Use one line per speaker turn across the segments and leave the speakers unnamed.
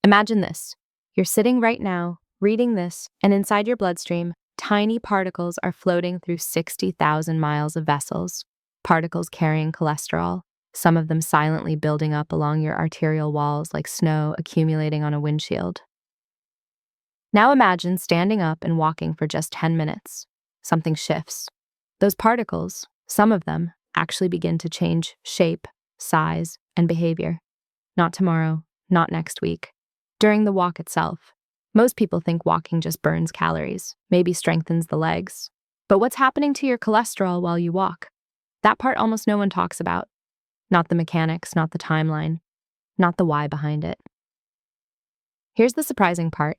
Imagine this. You're sitting right now, reading this, and inside your bloodstream, tiny particles are floating through 60,000 miles of vessels, particles carrying cholesterol, some of them silently building up along your arterial walls like snow accumulating on a windshield. Now imagine standing up and walking for just 10 minutes. Something shifts. Those particles, some of them, actually begin to change shape, size, and behavior. Not tomorrow, not next week. During the walk itself. Most people think walking just burns calories, maybe strengthens the legs. But what's happening to your cholesterol while you walk? That part almost no one talks about. Not the mechanics, not the timeline, not the why behind it. Here's the surprising part.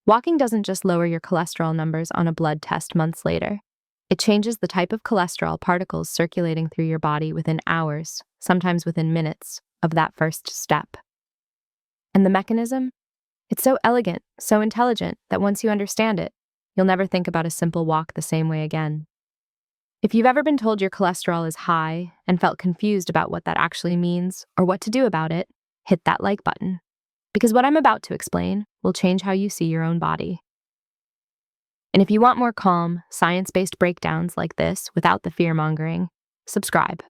Walking doesn't just lower your cholesterol numbers on a blood test months later. It changes the type of cholesterol particles circulating through your body within hours, sometimes within minutes, of that first step. And the mechanism? It's so elegant, so intelligent, that once you understand it, you'll never think about a simple walk the same way again. If you've ever been told your cholesterol is high and felt confused about what that actually means or what to do about it, hit that like button. Because what I'm about to explain will change how you see your own body. And if you want more calm, science-based breakdowns like this without the fear-mongering, subscribe.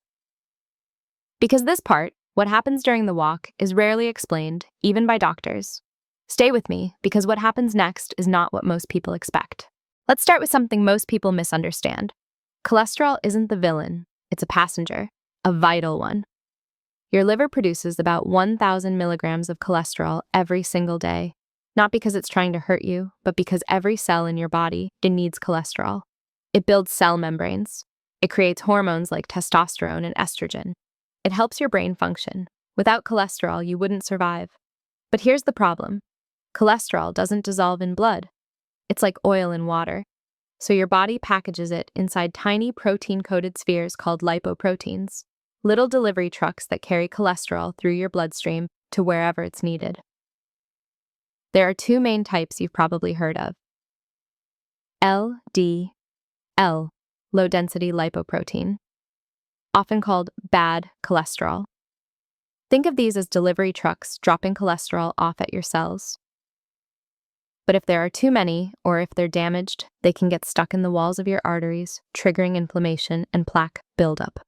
Because this part, what happens during the walk, is rarely explained, even by doctors. Stay with me, because what happens next is not what most people expect. Let's start with something most people misunderstand. Cholesterol isn't the villain, it's a passenger, a vital one. Your liver produces about 1,000 milligrams of cholesterol every single day, not because it's trying to hurt you, but because every cell in your body needs cholesterol. It builds cell membranes. It creates hormones like testosterone and estrogen. It helps your brain function. Without cholesterol, you wouldn't survive. But here's the problem. Cholesterol doesn't dissolve in blood. It's like oil in water. So your body packages it inside tiny protein-coated spheres called lipoproteins, little delivery trucks that carry cholesterol through your bloodstream to wherever it's needed. There are two main types you've probably heard of. LDL, low-density lipoprotein, often called bad cholesterol. Think of these as delivery trucks dropping cholesterol off at your cells. But if there are too many, or if they're damaged, they can get stuck in the walls of your arteries, triggering inflammation and plaque buildup.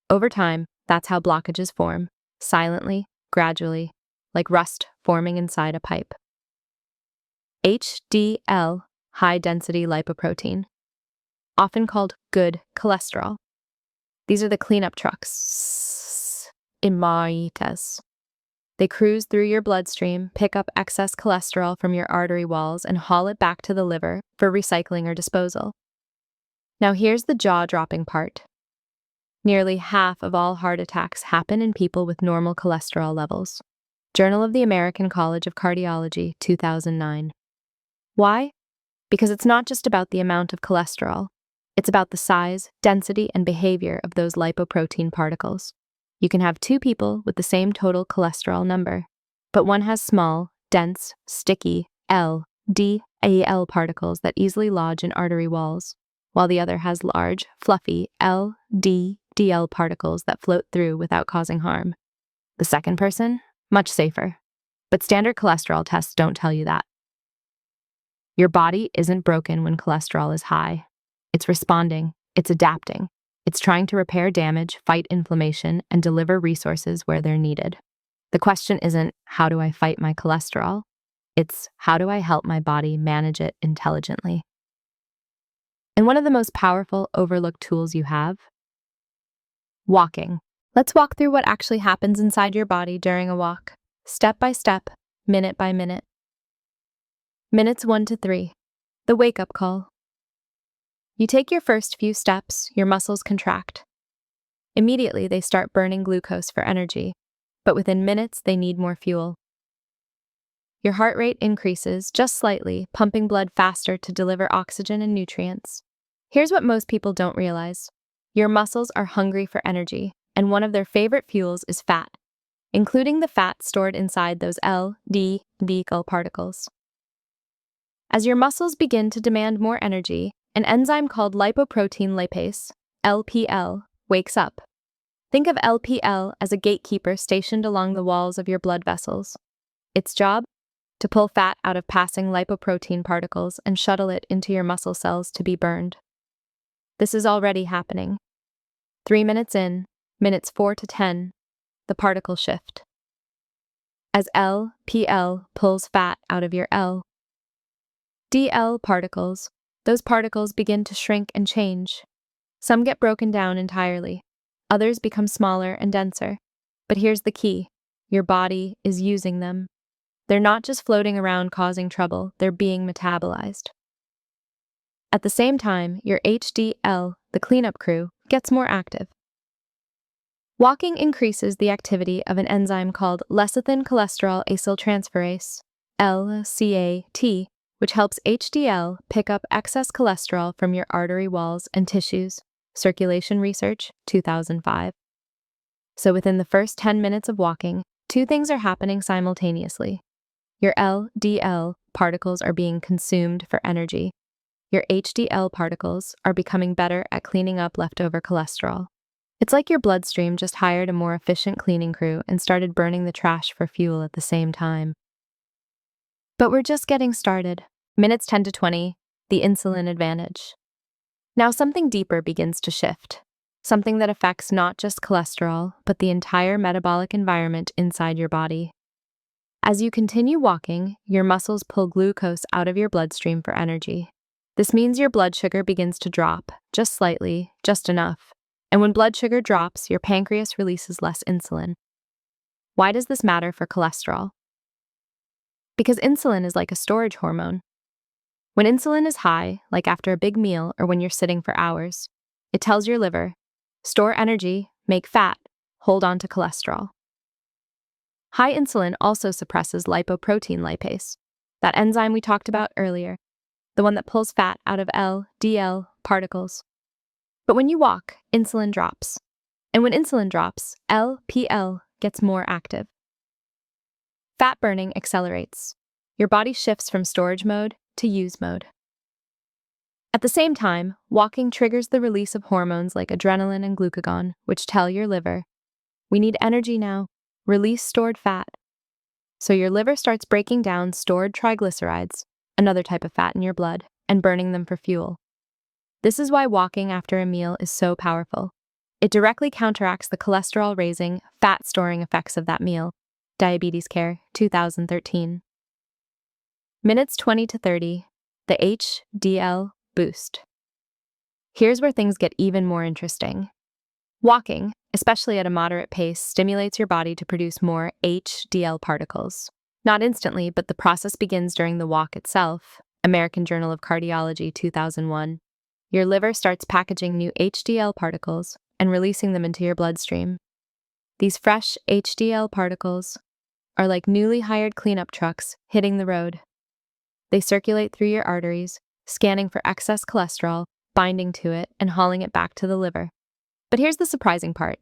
Over time, that's how blockages form, silently, gradually, like rust forming inside a pipe. HDL, high-density lipoprotein, often called good cholesterol. These are the cleanup trucks. Imaitas. They cruise through your bloodstream, pick up excess cholesterol from your artery walls, and haul it back to the liver for recycling or disposal. Now here's the jaw-dropping part. Nearly half of all heart attacks happen in people with normal cholesterol levels. Journal of the American College of Cardiology, 2009. Why? Because it's not just about the amount of cholesterol. It's about the size, density, and behavior of those lipoprotein particles. You can have two people with the same total cholesterol number, but one has small, dense, sticky LDL particles that easily lodge in artery walls, while the other has large, fluffy LDL particles that float through without causing harm. The second person? Much safer. But standard cholesterol tests don't tell you that. Your body isn't broken when cholesterol is high. It's responding, it's adapting. It's trying to repair damage, fight inflammation, and deliver resources where they're needed. The question isn't, how do I fight my cholesterol? It's, how do I help my body manage it intelligently? And one of the most powerful, overlooked tools you have? Walking. Let's walk through what actually happens inside your body during a walk, step by step, minute by minute. Minutes 1 to 3. The wake-up call. You take your first few steps, your muscles contract. Immediately, they start burning glucose for energy, but within minutes, they need more fuel. Your heart rate increases just slightly, pumping blood faster to deliver oxygen and nutrients. Here's what most people don't realize. Your muscles are hungry for energy, and one of their favorite fuels is fat, including the fat stored inside those LDL particles. As your muscles begin to demand more energy, an enzyme called lipoprotein lipase, LPL, wakes up. Think of LPL as a gatekeeper stationed along the walls of your blood vessels. Its job? To pull fat out of passing lipoprotein particles and shuttle it into your muscle cells to be burned. This is already happening. 3 minutes in, minutes 4 to 10, the particles shift. As LPL pulls fat out of your LDL particles, those particles begin to shrink and change. Some get broken down entirely. Others become smaller and denser. But here's the key. Your body is using them. They're not just floating around causing trouble, they're being metabolized. At the same time, your HDL, the cleanup crew, gets more active. Walking increases the activity of an enzyme called lecithin cholesterol acyltransferase, LCAT, which helps HDL pick up excess cholesterol from your artery walls and tissues. Circulation Research, 2005. So within the first 10 minutes of walking, two things are happening simultaneously. Your LDL particles are being consumed for energy. Your HDL particles are becoming better at cleaning up leftover cholesterol. It's like your bloodstream just hired a more efficient cleaning crew and started burning the trash for fuel at the same time. But we're just getting started. Minutes 10 to 20, the insulin advantage. Now something deeper begins to shift. Something that affects not just cholesterol, but the entire metabolic environment inside your body. As you continue walking, your muscles pull glucose out of your bloodstream for energy. This means your blood sugar begins to drop, just slightly, just enough. And when blood sugar drops, your pancreas releases less insulin. Why does this matter for cholesterol? Because insulin is like a storage hormone. When insulin is high, like after a big meal or when you're sitting for hours, it tells your liver, store energy, make fat, hold on to cholesterol. High insulin also suppresses lipoprotein lipase, that enzyme we talked about earlier, the one that pulls fat out of LDL particles. But when you walk, insulin drops. And when insulin drops, LPL gets more active. Fat burning accelerates. Your body shifts from storage mode to use mode. At the same time, walking triggers the release of hormones like adrenaline and glucagon, which tell your liver, we need energy now, release stored fat. So your liver starts breaking down stored triglycerides, another type of fat in your blood, and burning them for fuel. This is why walking after a meal is so powerful. It directly counteracts the cholesterol-raising, fat-storing effects of that meal. Diabetes Care, 2013. Minutes 20 to 30, the HDL boost. Here's where things get even more interesting. Walking, especially at a moderate pace, stimulates your body to produce more HDL particles. Not instantly, but the process begins during the walk itself. American Journal of Cardiology, 2001. Your liver starts packaging new HDL particles and releasing them into your bloodstream. These fresh HDL particles are like newly hired cleanup trucks hitting the road. They circulate through your arteries, scanning for excess cholesterol, binding to it, and hauling it back to the liver. But here's the surprising part.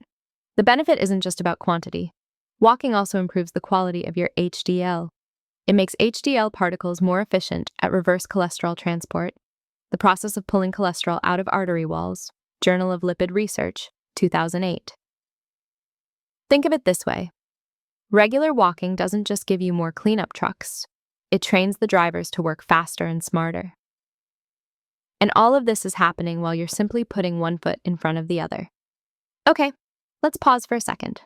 The benefit isn't just about quantity. Walking also improves the quality of your HDL. It makes HDL particles more efficient at reverse cholesterol transport, the process of pulling cholesterol out of artery walls. Journal of Lipid Research, 2008. Think of it this way. Regular walking doesn't just give you more cleanup trucks. It trains the drivers to work faster and smarter. And all of this is happening while you're simply putting one foot in front of the other. Okay, let's pause for a second.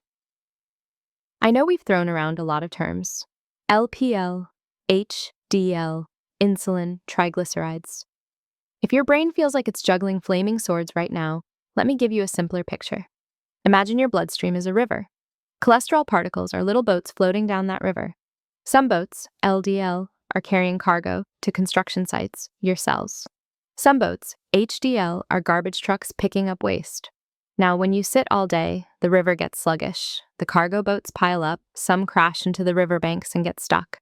I know we've thrown around a lot of terms. LPL, HDL, insulin, triglycerides. If your brain feels like it's juggling flaming swords right now, let me give you a simpler picture. Imagine your bloodstream is a river. Cholesterol particles are little boats floating down that river. Some boats, LDL, are carrying cargo to construction sites, your cells. Some boats, HDL, are garbage trucks picking up waste. Now, when you sit all day, the river gets sluggish. The cargo boats pile up, some crash into the riverbanks and get stuck.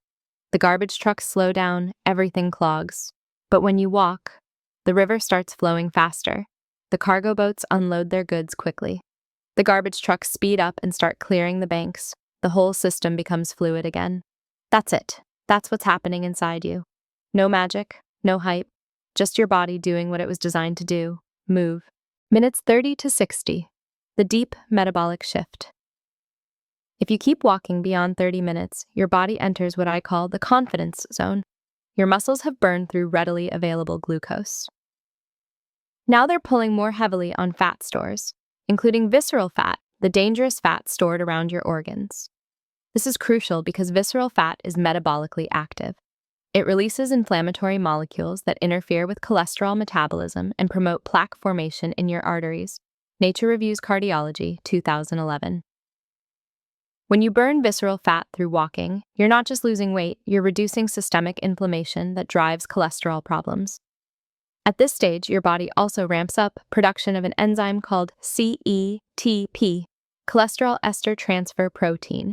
The garbage trucks slow down, everything clogs. But when you walk, the river starts flowing faster. The cargo boats unload their goods quickly. The garbage trucks speed up and start clearing the banks. The whole system becomes fluid again. That's it. That's what's happening inside you. No magic, no hype, just your body doing what it was designed to do, move. Minutes 30 to 60, the deep metabolic shift. If you keep walking beyond 30 minutes, your body enters what I call the confidence zone. Your muscles have burned through readily available glucose. Now they're pulling more heavily on fat stores, including visceral fat, the dangerous fat stored around your organs. This is crucial because visceral fat is metabolically active. It releases inflammatory molecules that interfere with cholesterol metabolism and promote plaque formation in your arteries. Nature Reviews Cardiology, 2011. When you burn visceral fat through walking, you're not just losing weight, you're reducing systemic inflammation that drives cholesterol problems. At this stage, your body also ramps up production of an enzyme called CETP, cholesterol ester transfer protein.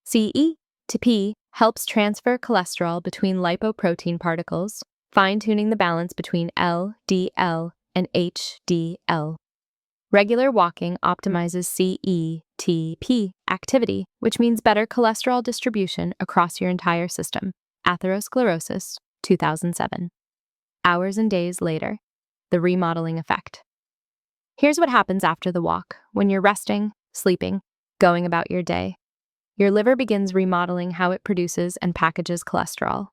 CETP helps transfer cholesterol between lipoprotein particles, fine-tuning the balance between LDL and HDL. Regular walking optimizes CETP activity, which means better cholesterol distribution across your entire system. Atherosclerosis, 2007. Hours and days later, the remodeling effect. Here's what happens after the walk. When you're resting, sleeping, going about your day, your liver begins remodeling how it produces and packages cholesterol.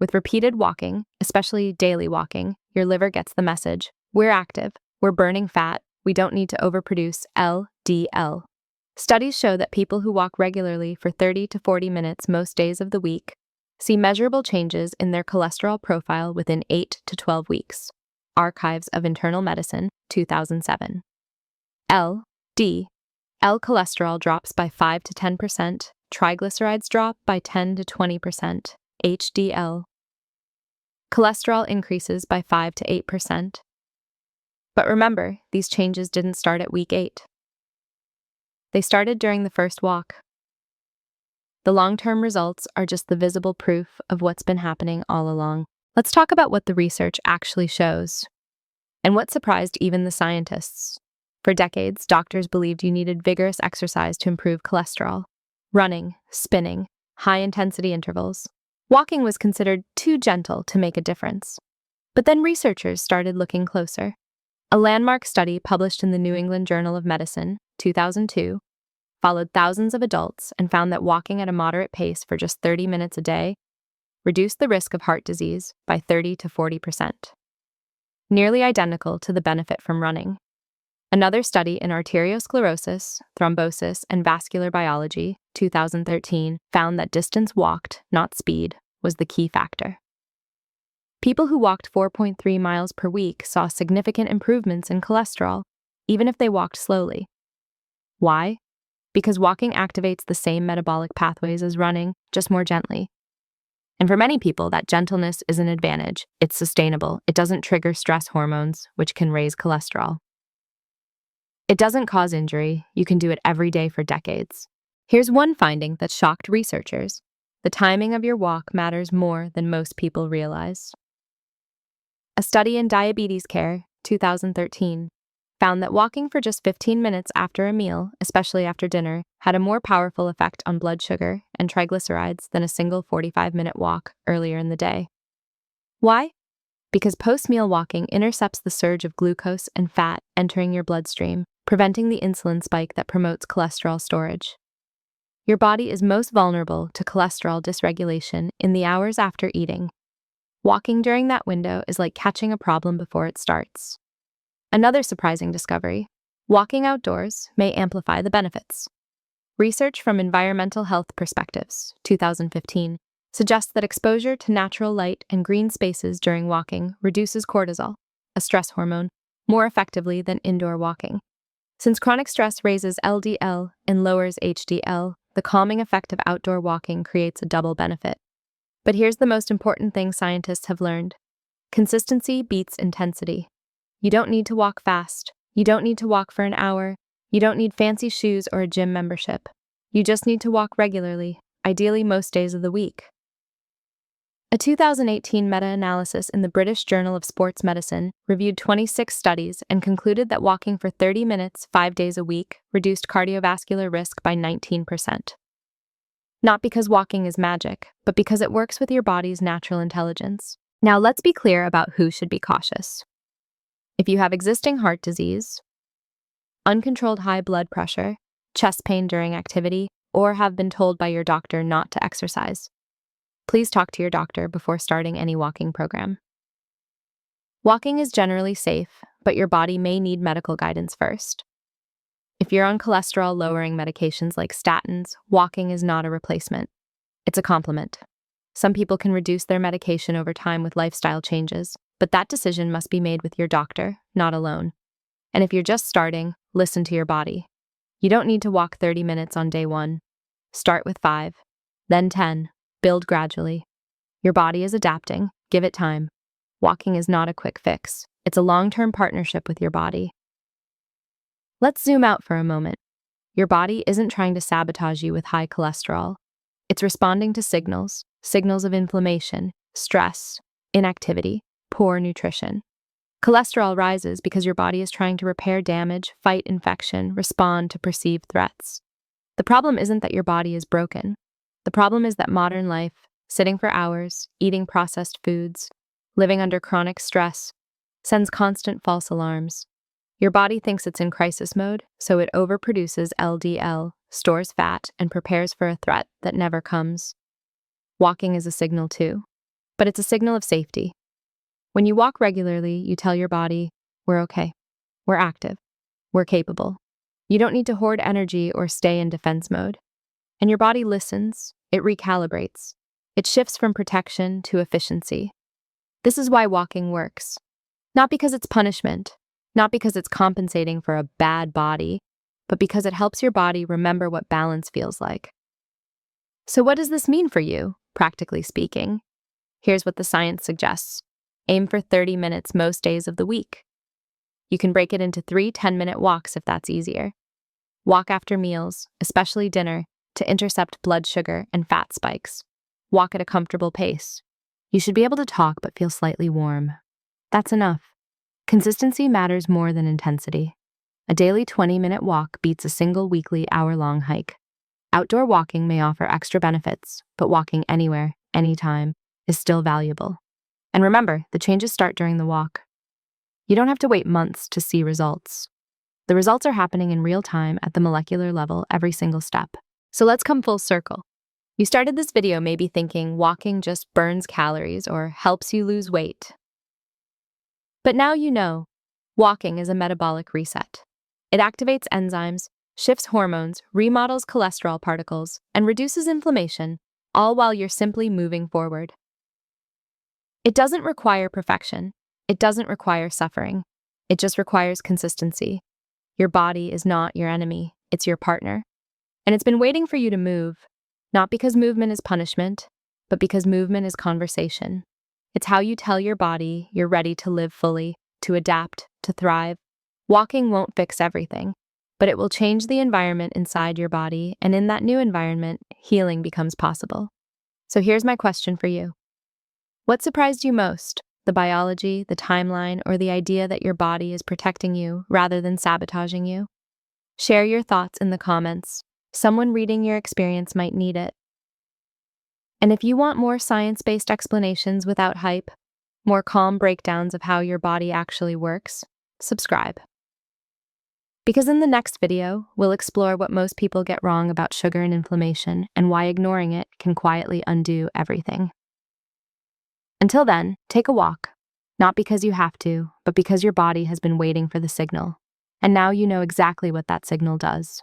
With repeated walking, especially daily walking, your liver gets the message: we're active, we're burning fat, we don't need to overproduce LDL. Studies show that people who walk regularly for 30 to 40 minutes most days of the week see measurable changes in their cholesterol profile within 8 to 12 weeks. Archives of Internal Medicine, 2007. LDL cholesterol drops by 5 to 10%, triglycerides drop by 10 to 20%, HDL cholesterol increases by 5 to 8%. But remember, these changes didn't start at week 8. They started during the first walk. The long-term results are just the visible proof of what's been happening all along. Let's talk about what the research actually shows, and what surprised even the scientists. For decades, doctors believed you needed vigorous exercise to improve cholesterol. Running, spinning, high-intensity intervals. Walking was considered too gentle to make a difference. But then researchers started looking closer. A landmark study published in the New England Journal of Medicine, 2002, followed thousands of adults and found that walking at a moderate pace for just 30 minutes a day reduced the risk of heart disease by 30 to 40%, nearly identical to the benefit from running. Another study in Arteriosclerosis, Thrombosis, and Vascular Biology, 2013, found that distance walked, not speed, was the key factor. People who walked 4.3 miles per week saw significant improvements in cholesterol, even if they walked slowly. Why? Because walking activates the same metabolic pathways as running, just more gently. And for many people, that gentleness is an advantage. It's sustainable. It doesn't trigger stress hormones, which can raise cholesterol. It doesn't cause injury. You can do it every day for decades. Here's one finding that shocked researchers. The timing of your walk matters more than most people realize. A study in Diabetes Care, 2013, found that walking for just 15 minutes after a meal, especially after dinner, had a more powerful effect on blood sugar and triglycerides than a single 45-minute walk earlier in the day. Why? Because post-meal walking intercepts the surge of glucose and fat entering your bloodstream, preventing the insulin spike that promotes cholesterol storage. Your body is most vulnerable to cholesterol dysregulation in the hours after eating. Walking during that window is like catching a problem before it starts. Another surprising discovery: walking outdoors may amplify the benefits. Research from Environmental Health Perspectives, 2015, suggests that exposure to natural light and green spaces during walking reduces cortisol, a stress hormone, more effectively than indoor walking. Since chronic stress raises LDL and lowers HDL, the calming effect of outdoor walking creates a double benefit. But here's the most important thing scientists have learned: consistency beats intensity. You don't need to walk fast. You don't need to walk for an hour. You don't need fancy shoes or a gym membership. You just need to walk regularly, ideally most days of the week. A 2018 meta-analysis in the British Journal of Sports Medicine reviewed 26 studies and concluded that walking for 30 minutes 5 days a week reduced cardiovascular risk by 19%. Not because walking is magic, but because it works with your body's natural intelligence. Now let's be clear about who should be cautious. If you have existing heart disease, uncontrolled high blood pressure, chest pain during activity, or have been told by your doctor not to exercise, please talk to your doctor before starting any walking program. Walking is generally safe, but your body may need medical guidance first. If you're on cholesterol-lowering medications like statins, walking is not a replacement. It's a complement. Some people can reduce their medication over time with lifestyle changes, but that decision must be made with your doctor, not alone. And if you're just starting, listen to your body. You don't need to walk 30 minutes on day 1. Start with 5, then 10. Build gradually. Your body is adapting. Give it time. Walking is not a quick fix. It's a long-term partnership with your body. Let's zoom out for a moment. Your body isn't trying to sabotage you with high cholesterol. It's responding to signals of inflammation, stress, inactivity, poor nutrition. Cholesterol rises because your body is trying to repair damage, fight infection, respond to perceived threats. The problem isn't that your body is broken. The problem is that modern life, sitting for hours, eating processed foods, living under chronic stress, sends constant false alarms. Your body thinks it's in crisis mode, so it overproduces LDL, stores fat, and prepares for a threat that never comes. Walking is a signal too, but it's a signal of safety. When you walk regularly, you tell your body, we're okay, we're active, we're capable. You don't need to hoard energy or stay in defense mode. And your body listens, it recalibrates. It shifts from protection to efficiency. This is why walking works. Not because it's punishment, not because it's compensating for a bad body, but because it helps your body remember what balance feels like. So what does this mean for you, practically speaking? Here's what the science suggests. Aim for 30 minutes most days of the week. You can break it into 3 10-minute walks if that's easier. Walk after meals, especially dinner, to intercept blood sugar and fat spikes. Walk at a comfortable pace. You should be able to talk but feel slightly warm. That's enough. Consistency matters more than intensity. A daily 20-minute walk beats a single weekly hour-long hike. Outdoor walking may offer extra benefits, but walking anywhere, anytime, is still valuable. And remember, the changes start during the walk. You don't have to wait months to see results. The results are happening in real time at the molecular level every single step. So let's come full circle. You started this video maybe thinking walking just burns calories or helps you lose weight. But now you know, walking is a metabolic reset. It activates enzymes, shifts hormones, remodels cholesterol particles, and reduces inflammation, all while you're simply moving forward. It doesn't require perfection. It doesn't require suffering. It just requires consistency. Your body is not your enemy. It's your partner. And it's been waiting for you to move, not because movement is punishment, but because movement is conversation. It's how you tell your body you're ready to live fully, to adapt, to thrive. Walking won't fix everything, but it will change the environment inside your body, and in that new environment, healing becomes possible. So here's my question for you. What surprised you most? The biology, the timeline, or the idea that your body is protecting you rather than sabotaging you? Share your thoughts in the comments. Someone reading your experience might need it. And if you want more science-based explanations without hype, more calm breakdowns of how your body actually works, subscribe. Because in the next video, we'll explore what most people get wrong about sugar and inflammation and why ignoring it can quietly undo everything. Until then, take a walk. Not because you have to, but because your body has been waiting for the signal. And now you know exactly what that signal does.